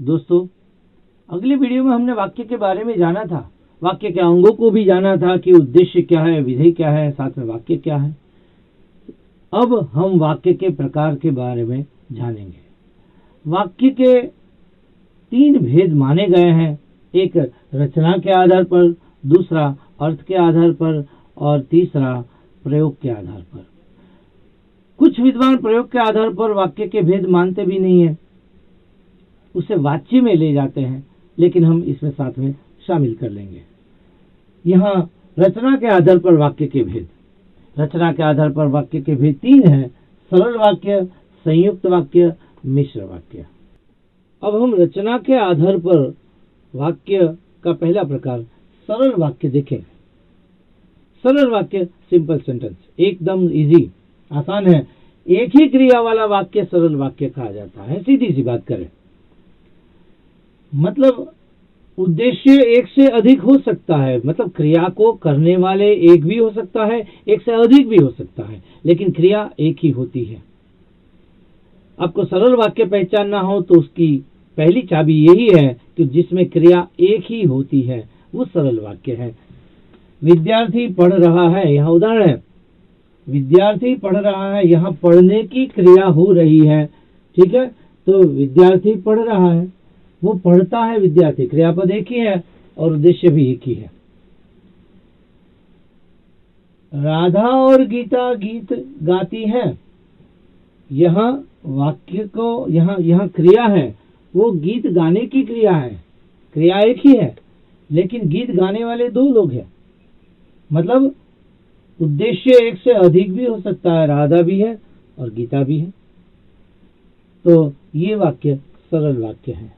दोस्तों, अगले वीडियो में हमने वाक्य के बारे में जाना था, वाक्य के अंगों को भी जाना था कि उद्देश्य क्या है, विधेय क्या है, साथ में वाक्य क्या है। अब हम वाक्य के प्रकार के बारे में जानेंगे। वाक्य के 3 भेद माने गए हैं, एक रचना के आधार पर, दूसरा अर्थ के आधार पर और तीसरा प्रयोग के आधार पर। कुछ विद्वान प्रयोग के आधार पर वाक्य के भेद मानते भी नहीं है, उसे वाच्य में ले जाते हैं, लेकिन हम इसमें साथ में शामिल कर लेंगे। यहाँ रचना के आधार पर वाक्य के भेद। रचना के आधार पर वाक्य के भेद 3 हैं, सरल वाक्य, संयुक्त वाक्य, मिश्र वाक्य। अब हम रचना के आधार पर वाक्य का पहला प्रकार सरल वाक्य देखें। सरल वाक्य, सिंपल सेंटेंस, एकदम इजी, आसान है। एक ही क्रिया वाला वाक्य सरल वाक्य कहा जाता है। सीधी सी बात करें, मतलब उद्देश्य एक से अधिक हो सकता है, मतलब क्रिया को करने वाले एक भी हो सकता है, एक से अधिक भी हो सकता है, लेकिन क्रिया एक ही होती है। आपको सरल वाक्य पहचानना हो तो उसकी पहली चाबी यही है कि जिसमें क्रिया एक ही होती है वो सरल वाक्य है। विद्यार्थी पढ़ रहा है, यहाँ उदाहरण है, विद्यार्थी पढ़ रहा है, यहाँ पढ़ने की क्रिया हो रही है, ठीक है। तो विद्यार्थी पढ़ रहा है, वो पढ़ता है विद्यार्थी, क्रियापद एक ही है और उद्देश्य भी एक ही है। राधा और गीता गीत गाती है, यहाँ वाक्य को यहाँ क्रिया है, वो गीत गाने की क्रिया है, क्रिया एक ही है, लेकिन गीत गाने वाले 2 लोग हैं, मतलब उद्देश्य एक से अधिक भी हो सकता है, राधा भी है और गीता भी है। तो ये वाक्य सरल वाक्य है।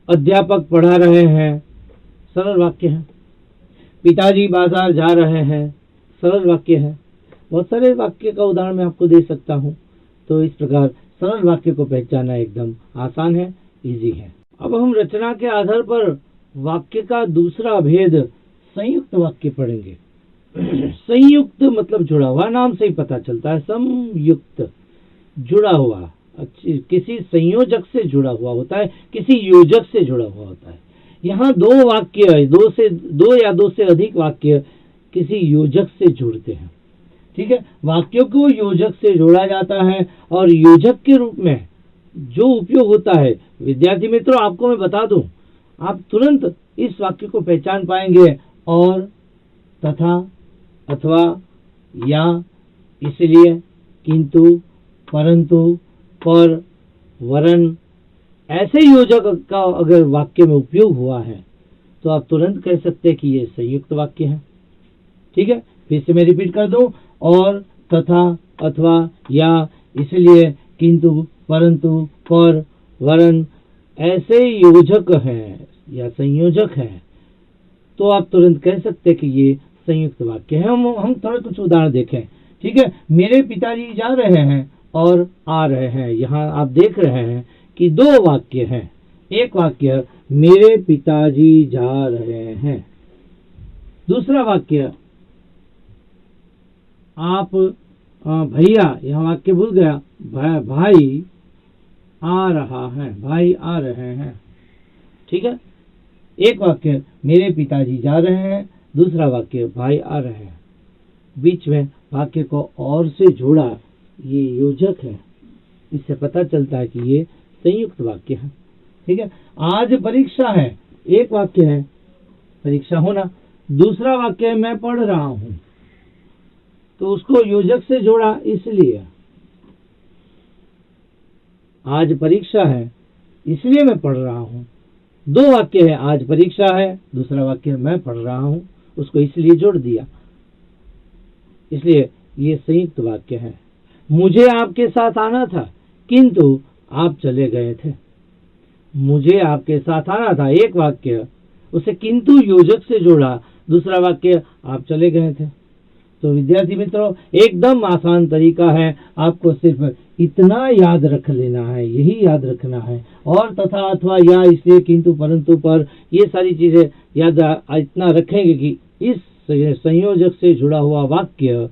अध्यापक पढ़ा रहे हैं, सरल वाक्य है। पिताजी बाजार जा रहे हैं, सरल वाक्य है। बहुत सारे वाक्य का उदाहरण मैं आपको दे सकता हूँ। तो इस प्रकार सरल वाक्य को पहचानना एकदम आसान है, इजी है। अब हम रचना के आधार पर वाक्य का दूसरा भेद संयुक्त वाक्य पढ़ेंगे। संयुक्त मतलब जुड़ा हुआ, नाम से ही पता चलता है, संयुक्त, जुड़ा हुआ, किसी संयोजक से जुड़ा हुआ होता है, किसी योजक से जुड़ा हुआ होता है। यहाँ 2 वाक्य, 2 या 2 से अधिक वाक्य किसी योजक से जुड़ते हैं, ठीक है। वाक्यों को योजक से जोड़ा जाता है और योजक के रूप में जो उपयोग होता है, विद्यार्थी मित्रों आपको मैं बता दूं, आप तुरंत इस वाक्य को पहचान पाएंगे। और, तथा, अथवा, या, इसलिए, किंतु, परंतु, पर, वरन, ऐसे योजक का अगर वाक्य में उपयोग हुआ है तो आप तुरंत कह सकते हैं कि ये संयुक्त वाक्य है, ठीक है। फिर से मैं रिपीट कर दूं, और, तथा, अथवा, या, इसलिए, किंतु, परंतु, पर, वरन, ऐसे योजक हैं या संयोजक हैं, तो आप तुरंत कह सकते हैं कि ये संयुक्त वाक्य है। हम थोड़ा कुछ उदाहरण देखें, ठीक है। मेरे पिताजी जा रहे हैं और आ रहे हैं, यहाँ आप देख रहे हैं कि 2 वाक्य हैं। एक वाक्य मेरे पिताजी जा रहे हैं, दूसरा वाक्य आप भैया, यहाँ वाक्य भूल गया, भाई आ रहा है, भाई आ रहे हैं, ठीक है। एक वाक्य मेरे पिताजी जा रहे हैं, दूसरा वाक्य भाई आ रहे हैं। बीच में वाक्य को और से जोड़ा, ये योजक है, इससे पता चलता है कि ये संयुक्त वाक्य है, ठीक है। आज परीक्षा है, एक वाक्य है परीक्षा होना, दूसरा वाक्य है मैं पढ़ रहा हूं, तो उसको योजक से जोड़ा, इसलिए आज परीक्षा है इसलिए मैं पढ़ रहा हूं। 2 वाक्य है, आज परीक्षा है, दूसरा वाक्य मैं पढ़ रहा हूं, उसको इसलिए जोड़ दिया, इसलिए ये संयुक्त वाक्य है। मुझे आपके साथ आना था किंतु आप चले गए थे, मुझे आपके साथ आना था, एक वाक्य, उसे किंतु योजक से जोड़ा, दूसरा वाक्य आप चले गए थे। तो विद्यार्थी मित्रों एकदम आसान तरीका है, आपको सिर्फ इतना याद रख लेना है, यही याद रखना है। और, तथा, अथवा, या, इसलिए, किंतु, परंतु, पर, ये सारी चीजें याद इतना रखेंगे कि इस संयोजक से जुड़ा हुआ वाक्य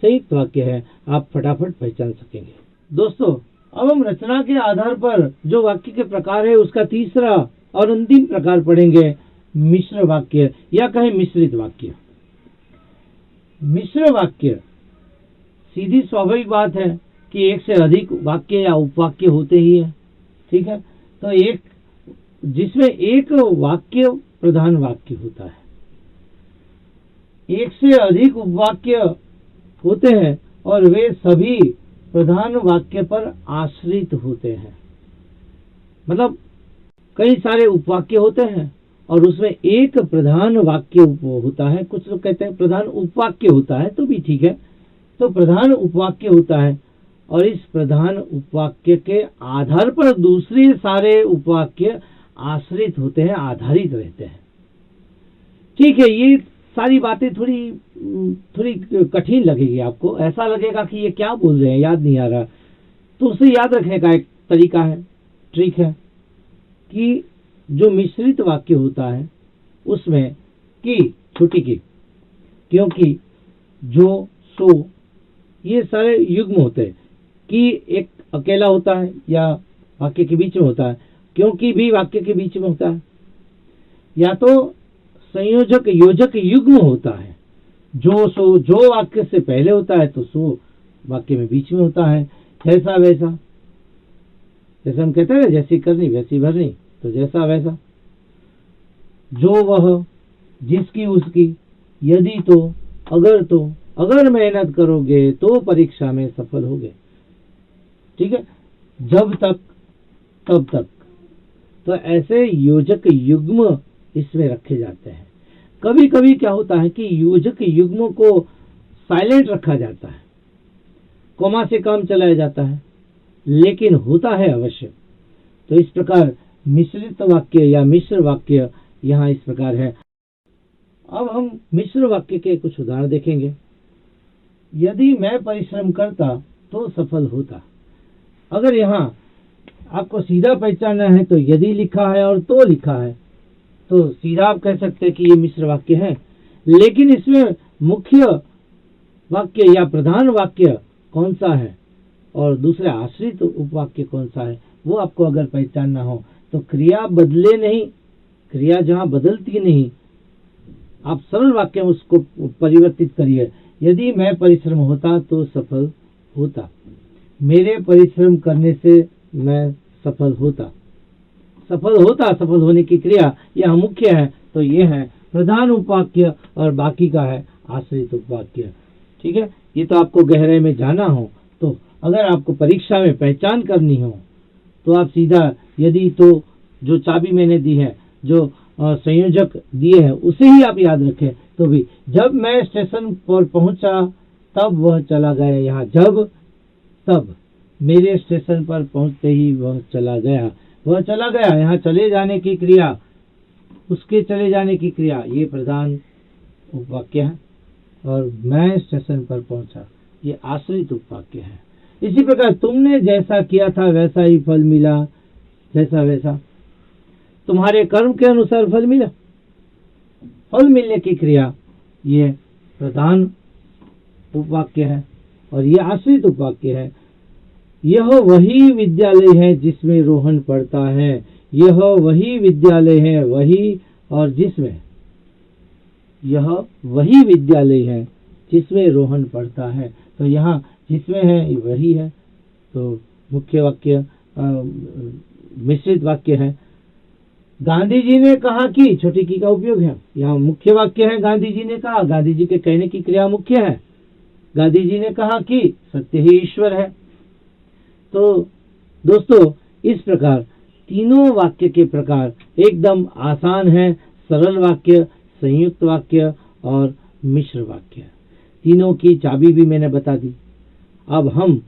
संयुक्त वाक्य है, आप फटाफट पहचान सकेंगे। दोस्तों अब हम रचना के आधार पर जो वाक्य के प्रकार है उसका तीसरा और अंतिम प्रकार पढ़ेंगे, मिश्र वाक्य या कहें मिश्रित वाक्य। मिश्र वाक्य सीधी स्वाभाविक बात है कि एक से अधिक वाक्य या उपवाक्य होते ही है, ठीक है। तो एक जिसमें एक वाक्य प्रधान वाक्य होता है, एक से अधिक उपवाक्य होते हैं और वे सभी प्रधान वाक्य पर आश्रित होते हैं। मतलब कई सारे उपवाक्य होते हैं और उसमें एक प्रधान वाक्य होता है। कुछ लोग कहते हैं प्रधान उपवाक्य होता है, तो भी ठीक है। तो प्रधान उपवाक्य होता है और इस प्रधान उपवाक्य के आधार पर दूसरे सारे उपवाक्य आश्रित होते हैं, आधारित रहते हैं। ठीक है, ये सारी बातें थोड़ी कठिन लगेगी आपको, ऐसा लगेगा कि ये क्या बोल रहे हैं, याद नहीं आ रहा। तो उसे याद रखने का एक तरीका है, ट्रिक है कि जो मिश्रित वाक्य होता है उसमें की छोटी की, क्योंकि, जो, सो ये सारे युग्म होते हैं। कि एक अकेला होता है या वाक्य के बीच में होता है, क्योंकि भी वाक्य के बीच में होता है, या तो संयोजक योजक युग्म होता है। जो, सो, जो वाक्य से पहले होता है तो सो वाक्य में बीच में होता है। जैसा वैसा, जैसे हम कहते हैं ना, जैसी करनी वैसी भरनी, तो जैसा वैसा। जो वह, जिसकी उसकी, यदि तो, अगर मेहनत करोगे तो परीक्षा में सफल होगे, ठीक है। जब तक, तब तक, तो ऐसे योजक युग्म इसमें रखे जाते हैं। कभी कभी क्या होता है कि योजक युग्म को साइलेंट रखा जाता है, कोमा से काम चलाया जाता है, लेकिन होता है अवश्य। तो इस प्रकार मिश्रित वाक्य या मिश्र वाक्य यहाँ इस प्रकार है। अब हम मिश्र वाक्य के कुछ उदाहरण देखेंगे। यदि मैं परिश्रम करता तो सफल होता। अगर यहाँ आपको सीधा पहचानना है तो यदि लिखा है और तो लिखा है, तो सीधा आप कह सकते हैं कि ये मिश्र वाक्य है। लेकिन इसमें मुख्य वाक्य या प्रधान वाक्य कौन सा है और दूसरा आश्रित उपवाक्य कौन सा है, वो आपको अगर पहचानना हो तो क्रिया बदले नहीं, क्रिया जहां बदलती नहीं, आप सरल वाक्य में उसको परिवर्तित करिए। यदि मैं परिश्रम होता तो सफल होता, मेरे परिश्रम करने से मैं सफल होता। सफल होने की क्रिया यह मुख्य है, तो ये है प्रधान उपवाक्य और बाकी का है आश्रित उपवाक्य, ठीक है। ये तो आपको गहराई में जाना हो, तो अगर आपको परीक्षा में पहचान करनी हो तो आप सीधा यदि तो जो चाबी मैंने दी है, जो संयोजक दिए हैं, उसे ही आप याद रखें। तो भी जब मैं स्टेशन पर पहुंचा तब वह चला गया, यहाँ जब तब, मेरे स्टेशन पर पहुंचते ही वह चला गया, यहाँ चले जाने की क्रिया, उसके चले जाने की क्रिया, ये प्रधान उपवाक्य है। और मैं स्टेशन पर पहुंचा, ये आश्रित उपवाक्य है। इसी प्रकार तुमने जैसा किया था वैसा ही फल मिला, जैसा वैसा, तुम्हारे कर्म के अनुसार फल मिला। फल मिलने की क्रिया ये प्रधान उपवाक्य है और ये आश्रित उपवाक्य है। यह वही विद्यालय है जिसमें रोहन पढ़ता है, यह वही विद्यालय है, वही और जिसमें, यह वही विद्यालय है जिसमें रोहन पढ़ता है। तो यहाँ जिसमें है वही है, तो मुख्य वाक्य मिश्रित वाक्य है। गांधी जी ने कहा कि, छोटी की का उपयोग है, यहाँ मुख्य वाक्य है। गांधी जी ने कहा, गांधी जी के कहने की क्रिया मुख्य है। गांधी जी ने कहा कि सत्य ही ईश्वर है। तो दोस्तों, इस प्रकार तीनों वाक्य के प्रकार एकदम आसान है। सरल वाक्य, संयुक्त वाक्य और मिश्र वाक्य, तीनों की चाबी भी मैंने बता दी। अब हम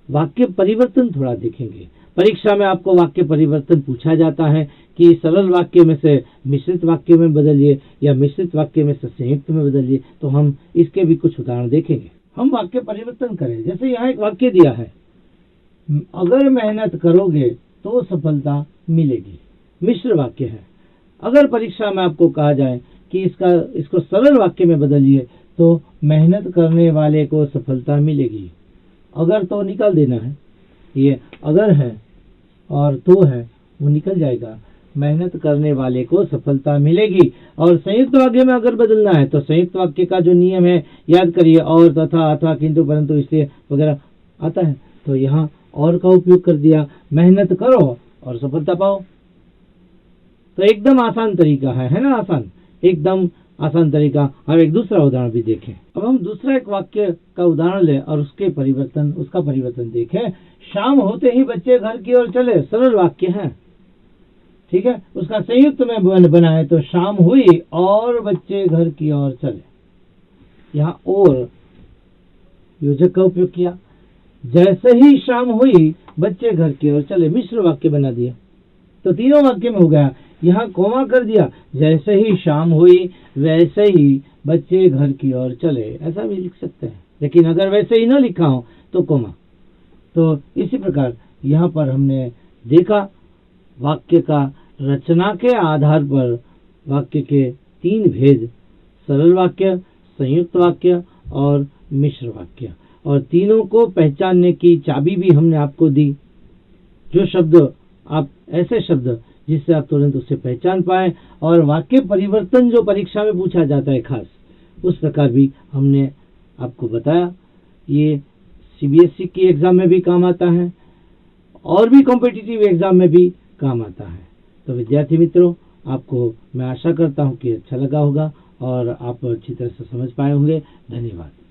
वाक्य परिवर्तन थोड़ा देखेंगे। परीक्षा में आपको वाक्य परिवर्तन पूछा जाता है कि सरल वाक्य में से मिश्रित वाक्य में बदलिए या मिश्रित वाक्य में से संयुक्त में बदलिए। तो हम इसके भी कुछ उदाहरण देखेंगे। हम वाक्य परिवर्तन करें, जैसे यहाँ एक वाक्य दिया है, अगर मेहनत करोगे तो सफलता मिलेगी, मिश्र वाक्य है। अगर परीक्षा में आपको कहा जाए कि इसको सरल वाक्य में बदलिए, तो मेहनत करने वाले को सफलता मिलेगी, अगर तो निकाल देना है। ये अगर है और तो है वो निकल जाएगा। मेहनत करने वाले को सफलता मिलेगी। और संयुक्त वाक्य में अगर बदलना है तो संयुक्त वाक्य का जो नियम है याद करिए, और, तथा, अथवा, किंतु, परंतु, इसलिए वगैरह आता है। तो यहाँ और का उपयोग कर दिया, मेहनत करो और सफलता पाओ। तो एकदम आसान तरीका है ना, आसान, एकदम आसान तरीका। अब एक दूसरा उदाहरण भी देखें। अब हम दूसरा एक वाक्य का उदाहरण लें और उसका परिवर्तन देखें। शाम होते ही बच्चे घर की ओर चले, सरल वाक्य है, ठीक है। उसका संयुक्त में बनाए तो शाम हुई और बच्चे घर की ओर चले। यहाँ और योजक का उपयोग किया। जैसे ही शाम हुई बच्चे घर की ओर चले, मिश्र वाक्य बना दिया। तो तीनों वाक्य में हो गया। यहाँ कोमा कर दिया, जैसे ही शाम हुई वैसे ही बच्चे घर की ओर चले, ऐसा भी लिख सकते हैं। लेकिन अगर वैसे ही ना लिखा हो तो कोमा। तो इसी प्रकार यहाँ पर हमने देखा वाक्य का रचना के आधार पर वाक्य के 3 भेद, सरल वाक्य, संयुक्त वाक्य और मिश्र वाक्य। और तीनों को पहचानने की चाबी भी हमने आपको दी। जो शब्द आप, ऐसे शब्द जिससे आप तुरंत उसे पहचान पाए, और वाक्य परिवर्तन जो परीक्षा में पूछा जाता है खास, उस प्रकार भी हमने आपको बताया। ये सीबीएसई की एग्जाम में भी काम आता है और भी कॉम्पिटिटिव एग्जाम में भी काम आता है। तो विद्यार्थी मित्रों, आपको मैं आशा करता हूँ कि अच्छा लगा होगा और आप अच्छी तरह से समझ पाए होंगे। धन्यवाद।